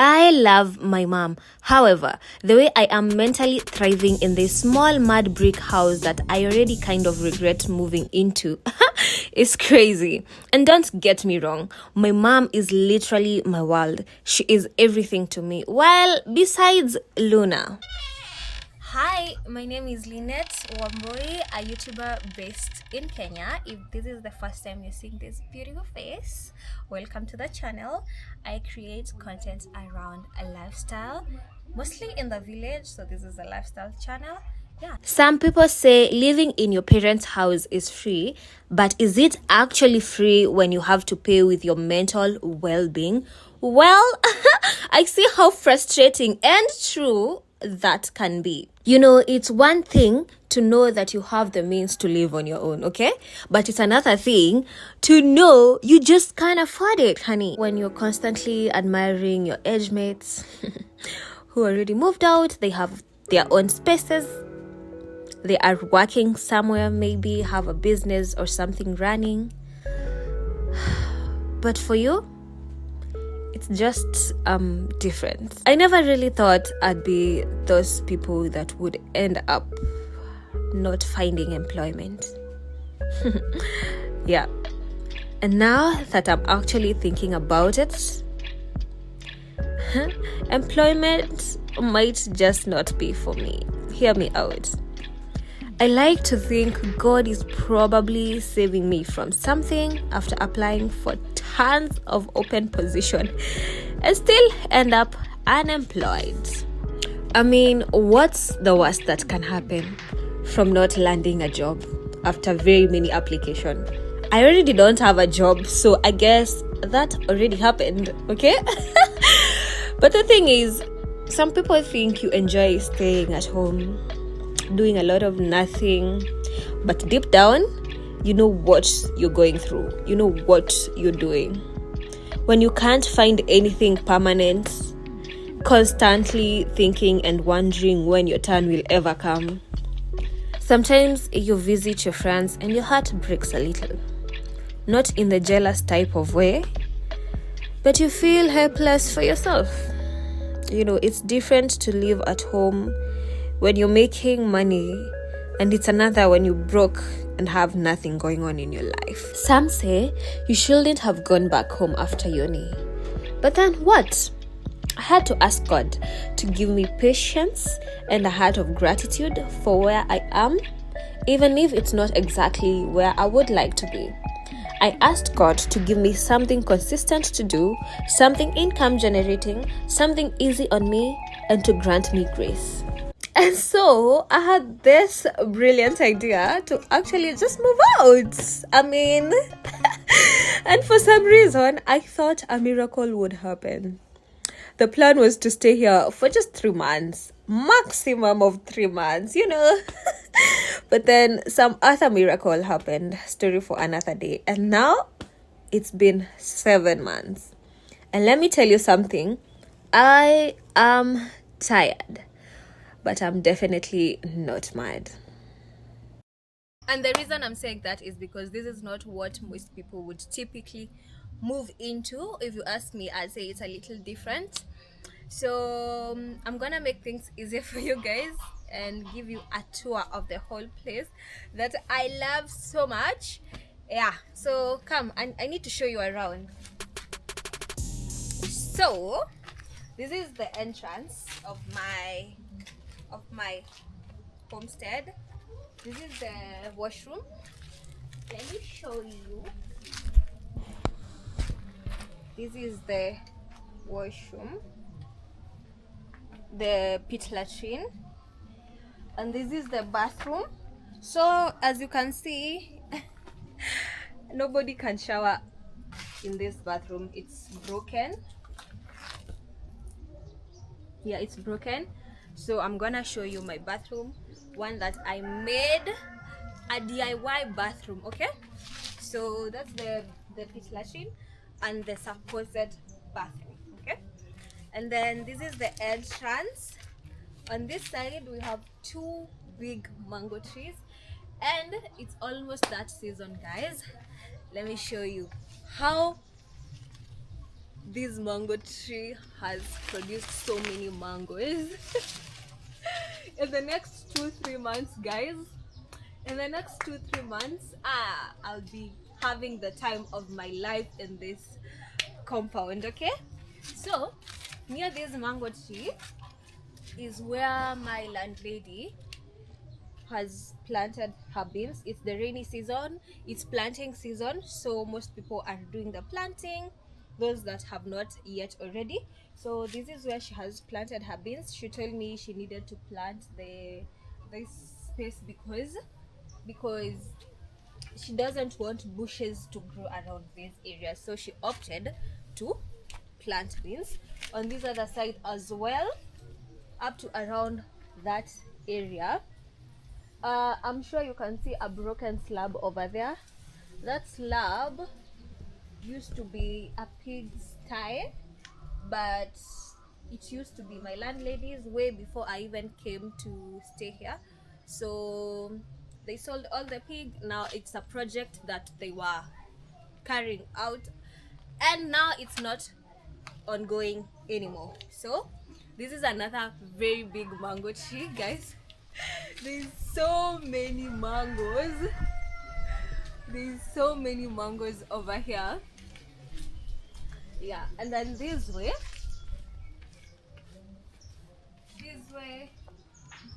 I love my mom. However, the way I am mentally thriving in this small mud brick house that I already kind of regret moving into is crazy. And don't get me wrong, my mom is literally my world. She is everything to me. Well, besides Luna. Hi, my name is Lynette Wamboi, a YouTuber based in Kenya. If this is the first time you're seeing this beautiful face, welcome to the channel. I create content around a lifestyle, mostly in the village, so this is a lifestyle channel. Yeah. Some people say living in your parents' house is free, but is it actually free when you have to pay with your mental well-being? Well, I see how frustrating and true that can be. You know, it's one thing to know that you have the means to live on your own, okay? But it's another thing to know you just can't afford it, honey. When you're constantly admiring your age mates who already moved out, they have their own spaces, they are working somewhere, maybe have a business or something running. But for you, it's just different. I never really thought I'd be those people that would end up not finding employment. Yeah. And now that I'm actually thinking about it, employment might just not be for me. Hear me out. I like to think God is probably saving me from something after applying for tons of open position and still end up unemployed. I mean, what's the worst that can happen from not landing a job after very many applications? I already don't have a job, so I guess that already happened, okay? But the thing is, some people think you enjoy staying at home, doing a lot of nothing, but deep down, you know what you're going through. You know what you're doing. When you can't find anything permanent, constantly thinking and wondering when your turn will ever come. Sometimes you visit your friends and your heart breaks a little. Not in the jealous type of way, but you feel helpless for yourself. You know, it's different to live at home when you're making money, and it's another when you broke and have nothing going on in your life. Some say you shouldn't have gone back home after uni. But then what? I had to ask God to give me patience and a heart of gratitude for where I am, even if it's not exactly where I would like to be. I asked God to give me something consistent to do, something income generating, something easy on me, and to grant me grace. And so I had this brilliant idea to actually just move out. I mean, and for some reason, I thought a miracle would happen. The plan was to stay here for just 3 months, maximum of 3 months, you know. But then some other miracle happened, story for another day. And now it's been 7 months. And let me tell you something, I am tired. But I'm definitely not mad. And the reason I'm saying that is because this is not what most people would typically move into. If you ask me, I'd say it's a little different. So I'm gonna make things easier for you guys and give you a tour of the whole place that I love so much. Yeah, so come, I need to show you around. So this is the entrance of my homestead. This is the washroom. Let me show you. This is the washroom, the pit latrine, and this is the bathroom. So as you can see, nobody can shower in this bathroom. It's broken. Yeah, it's broken. So I'm gonna show you my bathroom, one that I made, a DIY bathroom. Okay, so that's the pit latrine and the supposed bathroom. Okay, and then this is the entrance. On this side we have 2 big mango trees, and it's almost that season, guys. Let me show you how this mango tree has produced so many mangoes. In the next 2-3 months, guys, in the next 2-3 months, I'll be having the time of my life in this compound. Okay, so near this mango tree is where my landlady has planted her beans. It's the rainy season, it's planting season, so most people are doing the planting, those that have not yet already. So this is where she has planted her beans. She told me she needed to plant this space because she doesn't want bushes to grow around this area, so she opted to plant beans on this other side as well, up to around that area. I'm sure you can see a broken slab over there. That slab used to be a pig's sty, but it used to be my landlady's way before I even came to stay here. So they sold all the pig. Now it's a project that they were carrying out, and now it's not ongoing anymore. So this is another very big mango tree, guys. There's so many mangoes. There's so many mangoes over here. Yeah, and then this way,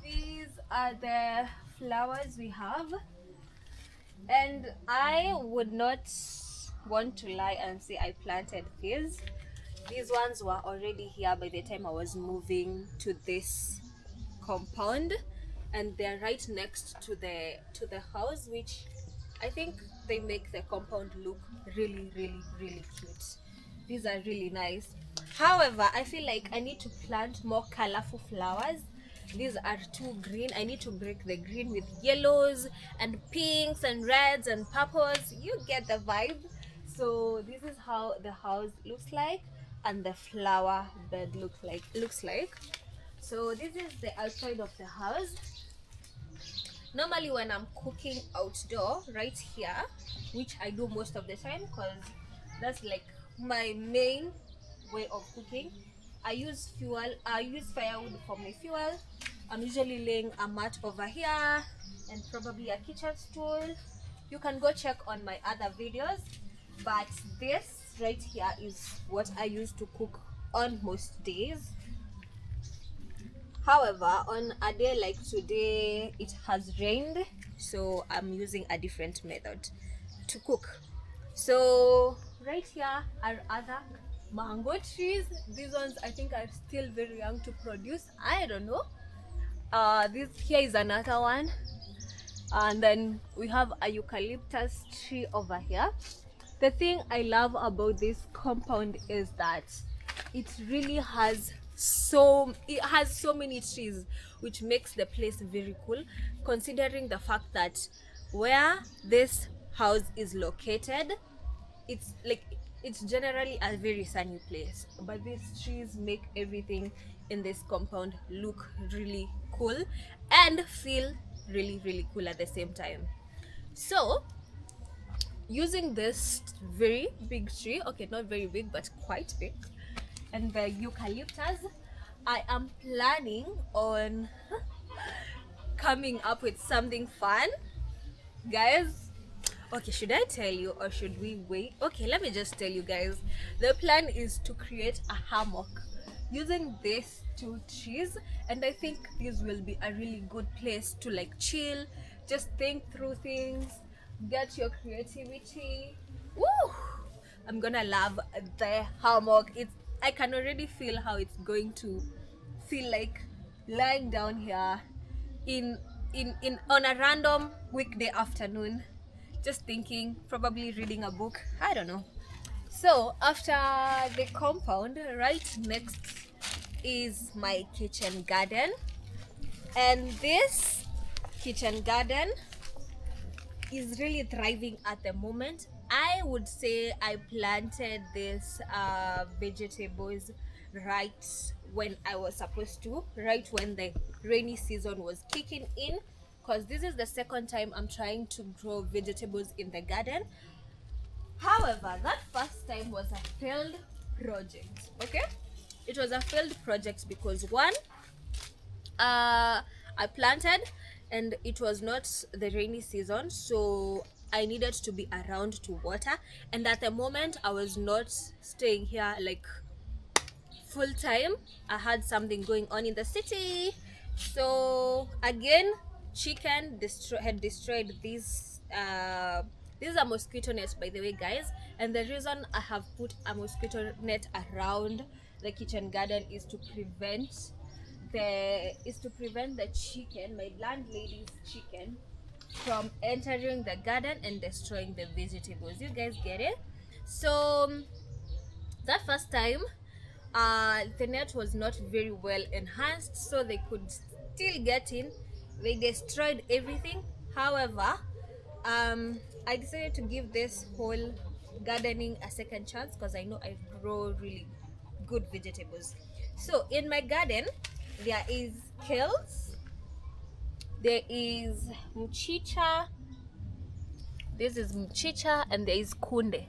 these are the flowers we have. And I would not want to lie and say I planted these. These ones were already here by the time I was moving to this compound, and they're right next to the house, which I think they make the compound look really cute. These are really nice. However, I feel like I need to plant more colorful flowers. These are too green. I need to break the green with yellows and pinks and reds and purples. You get the vibe. So this is how the house looks like, and the flower bed looks like. So this is the outside of the house. Normally when I'm cooking outdoor right here, which I do most of the time because that's like my main way of cooking, I use firewood for my fuel. I'm usually laying a mat over here and probably a kitchen stool. You can go check on my other videos, but this right here is what I use to cook on most days. However, on a day like today, it has rained, so I'm using a different method to cook. So right here are other mango trees. These ones I think are still very young to produce. I don't know. This here is another one, and then we have a eucalyptus tree over here. The thing I love about this compound is that it really has so many trees, which makes the place very cool, considering the fact that where this house is located, it's generally a very sunny place, but these trees make everything in this compound look really cool and feel really cool at the same time. So using this very big tree, okay, not very big but quite big, and the eucalyptus, I am planning on coming up with something fun, guys. Okay, should I tell you or should we wait? Okay, let me just tell you guys. The plan is to create a hammock using these two trees, and I think this will be a really good place to like chill, just think through things, get your creativity. Woo! I'm gonna love the hammock. I can already feel how it's going to feel like lying down here in on a random weekday afternoon, just thinking, probably reading a book, I don't know. So after the compound, right next is my kitchen garden, and this kitchen garden is really thriving at the moment. I would say I planted this vegetables right when I was supposed to, right when the rainy season was kicking in, because this is the second time I'm trying to grow vegetables in the garden. However, that first time was a failed project. Okay, it was a failed project because one, I planted and it was not the rainy season, so I needed to be around to water, and at the moment I was not staying here like full time. I had something going on in the city. So again, chicken had destroyed these these are mosquito nets, by the way, guys. And the reason I have put a mosquito net around the kitchen garden is to prevent the chicken, my landlady's chicken, from entering the garden and destroying the vegetables. You guys get it? So that first time, the net was not very well enhanced, so they could still get in. They destroyed everything. However, I decided to give this whole gardening a second chance because I know I grow really good vegetables. So in my garden, there is kales, there is mchicha, this is mchicha, and there is kunde.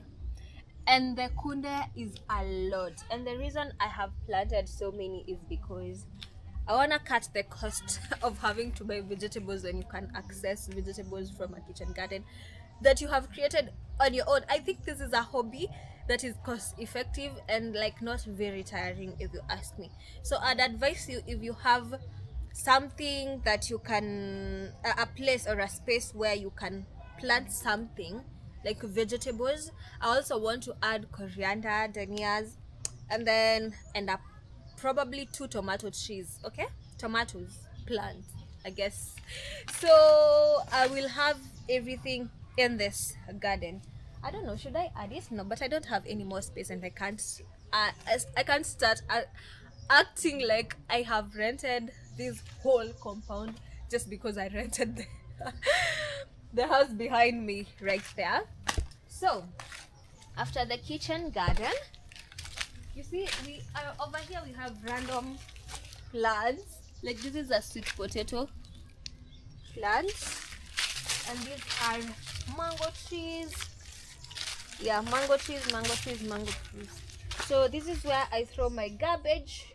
And the kunde is a lot, and the reason I have planted so many is because I want to cut the cost of having to buy vegetables when you can access vegetables from a kitchen garden that you have created on your own. I think this is a hobby that is cost effective and like not very tiring, if you ask me. So I'd advise you, if you have something that you can a place or a space where you can plant something like vegetables. I also want to add coriander, danias, and then end up probably 2 tomato trees. Okay, tomatoes plant, I guess. So I will have everything in this garden. I don't know, should I add it? No, but I don't have any more space, and I can't I can't start acting like I have rented this whole compound just because I rented the house behind me right there. So after the kitchen garden, you see, we are over here. We have random plants. Like this is a sweet potato plant, and these are mango trees. Yeah, mango trees, mango trees, mango trees. So this is where I throw my garbage.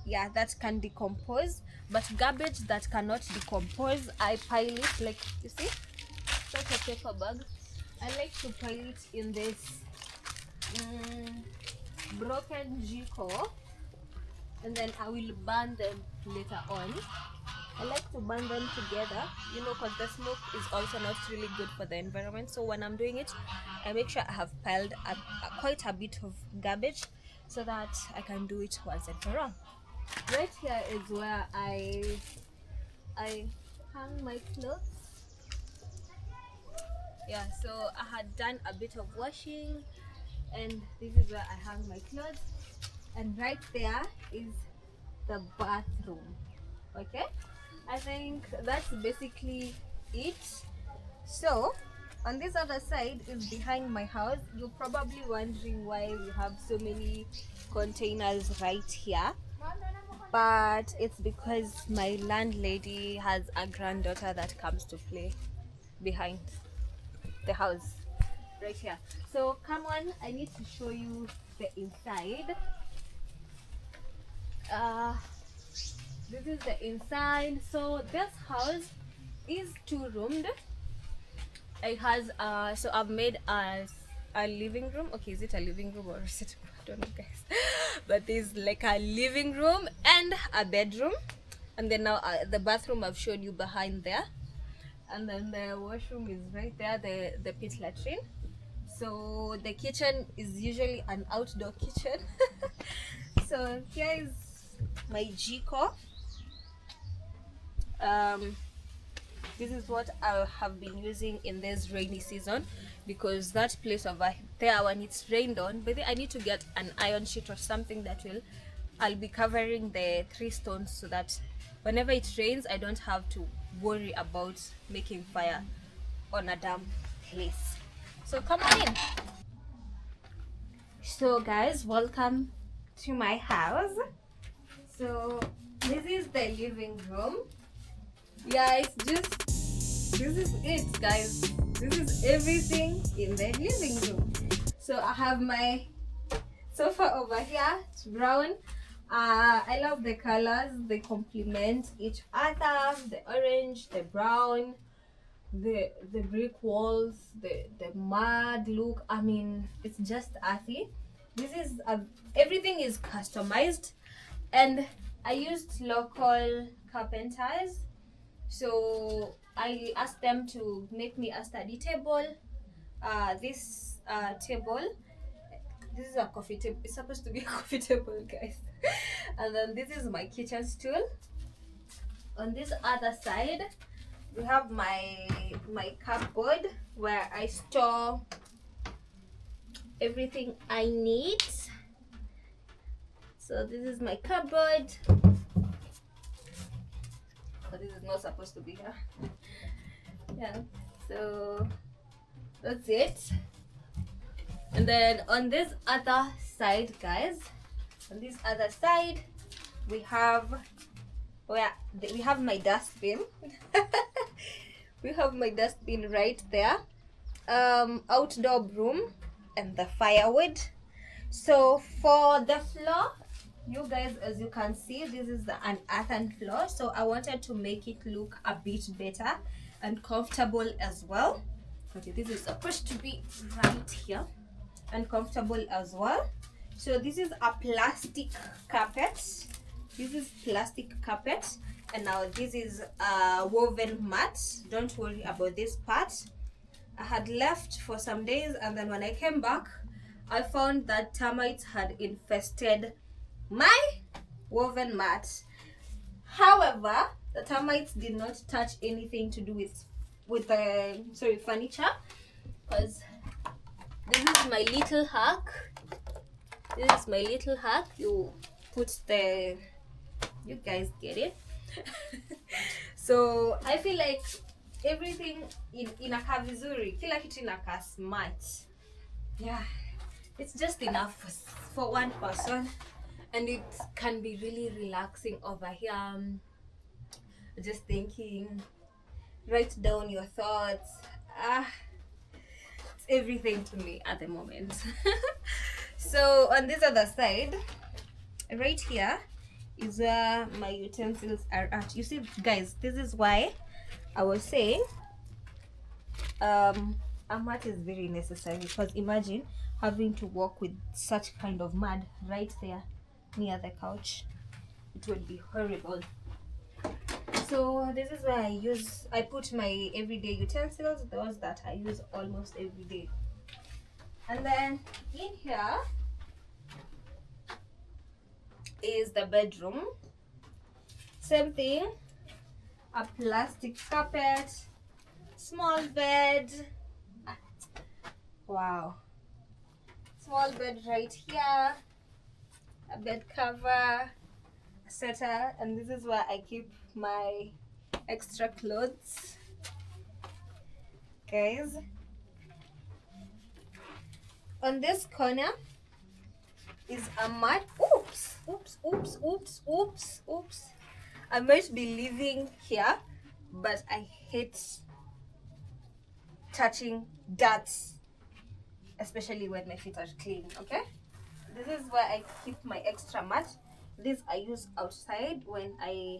Yeah, that can decompose, but garbage that cannot decompose, I pile it, like you see, such a paper bag. I like to pile it in this broken jiko, and then I will burn them later on. I like to burn them together, you know, because the smoke is also not really good for the environment. So when I'm doing it, I make sure I have piled up quite a bit of garbage so that I can do it once and for all. Right here is where I hang my clothes. Yeah, so I had done a bit of washing, and this is where I hang my clothes. And right there is the bathroom. Okay, I think that's basically it. So on this other side is behind my house. You're probably wondering why we have so many containers right here, but it's because my landlady has a granddaughter that comes to play behind the house right here. So come on, I need to show you the inside. This is the inside. So this house is 2-roomed. It has so I've made a living room. Okay, is it a living room or is it, I don't know, guys, but there's like a living room and a bedroom, and then now the bathroom I've shown you behind there, and then the washroom is right there, the pit latrine. So the kitchen is usually an outdoor kitchen. So here is my jiko. This is what I have been using in this rainy season, because that place over there, when it's rained on, but I need to get an iron sheet or something that I'll be covering the 3 stones, so that whenever it rains I don't have to worry about making fire on a damp place. So come on in. So guys, welcome to my house. So this is the living room. Yeah, it's just, this is it, guys. This is everything in the living room. So I have my Sofa over here, it's brown. I love the colors, they complement each other. The orange, the brown, the brick walls, the mud look. I mean, it's just earthy. This is everything is customized, and I used local carpenters. So I asked them to make me a study table. This table, this is a coffee table. It's supposed to be a coffee table, guys. And then this is my kitchen stool. On this other side, we have my cupboard where I store everything I need. So this is my cupboard. But this is not supposed to be here. Yeah, so that's it. And then on this other side, guys, on this other side, we have my dustbin. We have my dustbin right there. Outdoor broom and the firewood. So for the floor, you guys, as you can see, this is an earthen floor, so I wanted to make it look a bit better and comfortable as well. Okay, this is supposed to be right here and comfortable as well. So this is a plastic carpet. This is plastic carpet, and now this is a woven mat. Don't worry about this part. I had left for some days, and then when I came back, I found that termites had infested my woven mat. However, the termites did not touch anything to do with the furniture, because this is my little hack. This is my little hack. You put you guys get it. So I feel like everything inakaa vizuri, kila kitu inakaa smart. Yeah, it's just enough for one person, and it can be really relaxing over here. Just thinking, write down your thoughts. It's everything to me at the moment. So on this other side, right here, is where my utensils are at. You see, guys, this is why I was saying a mat is very necessary, because imagine having to walk with such kind of mud right there near the couch. It would be horrible. So this is where I put my everyday utensils, those that I use almost every day. And then in here is the bedroom. Same thing, a plastic carpet, small bed. Wow, small bed right here, a bed cover, etc. And this is where I keep my extra clothes, guys. On this corner is a mat. Oops. I might be living here, but I hate touching dirt, especially when my feet are clean. Okay, this is where I keep my extra mat. This I use outside when I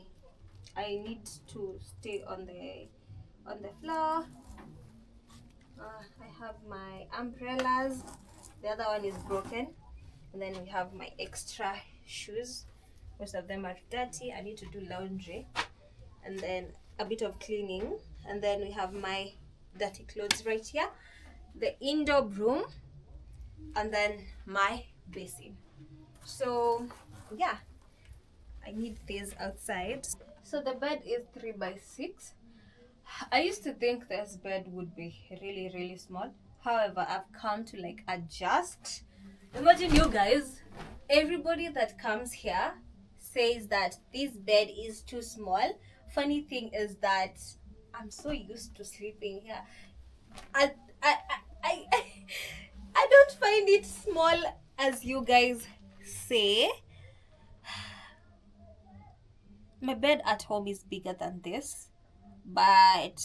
need to stay on the floor. I have my umbrellas. The other one is broken. And then we have my extra shoes. Most of them are dirty. I need to do laundry. And then a bit of cleaning. And then we have my dirty clothes right here. The indoor broom. And then my basin. So, yeah. I need this outside. So the bed is 3x6. I used to think this bed would be really, really small. However, I've come to like adjust. Imagine, you guys, everybody that comes here says that this bed is too small. Funny thing is that I'm so used to sleeping here. I don't find it small as you guys say. My bed at home is bigger than this, but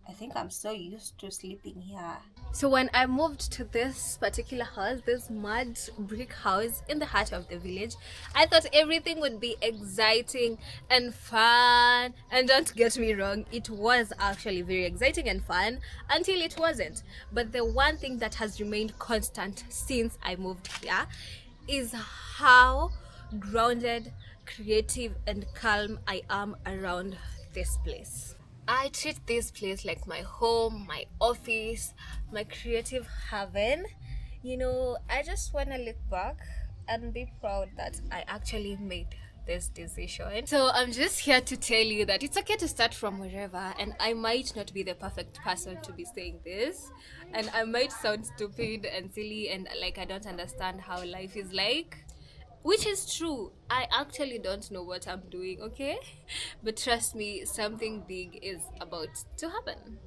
I think I'm so used to sleeping here. So when I moved to this particular house, this mud brick house in the heart of the village, I thought everything would be exciting and fun. And don't get me wrong, it was actually very exciting and fun until it wasn't. But the one thing that has remained constant since I moved here is how grounded, creative, and calm I am around this place. I treat this place like my home, my office, my creative haven. You know, I just want to look back and be proud that I actually made this decision. So I'm just here to tell you that it's okay to start from wherever, and I might not be the perfect person to be saying this, and I might sound stupid and silly and like I don't understand how life is like. Which is true. I actually don't know what I'm doing, okay? But trust me, something big is about to happen.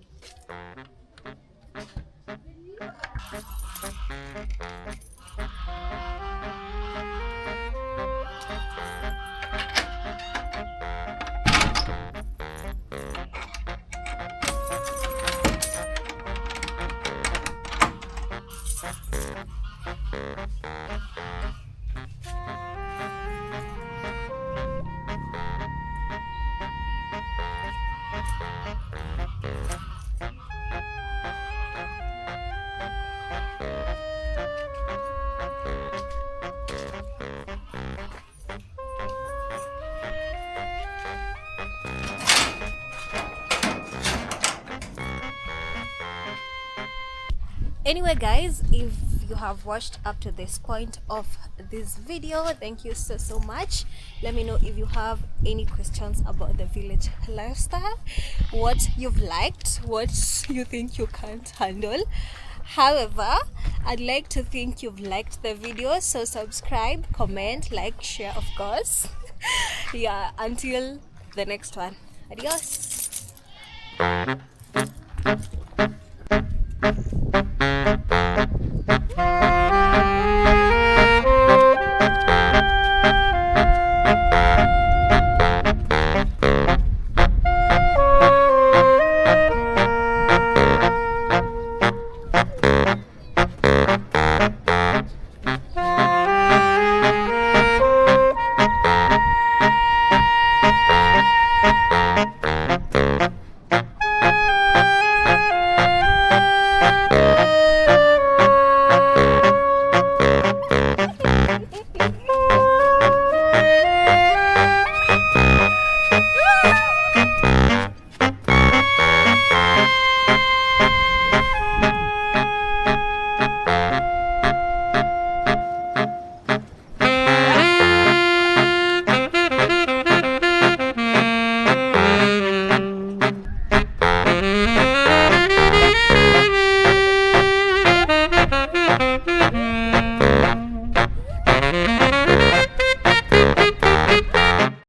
Anyway guys, if you have watched up to this point of this video, thank you so much. Let me know if you have any questions about the village lifestyle, what you've liked, what you think you can't handle. However, I'd like to think you've liked the video, so subscribe, comment, like, share, of course. Yeah, until the next one, adios.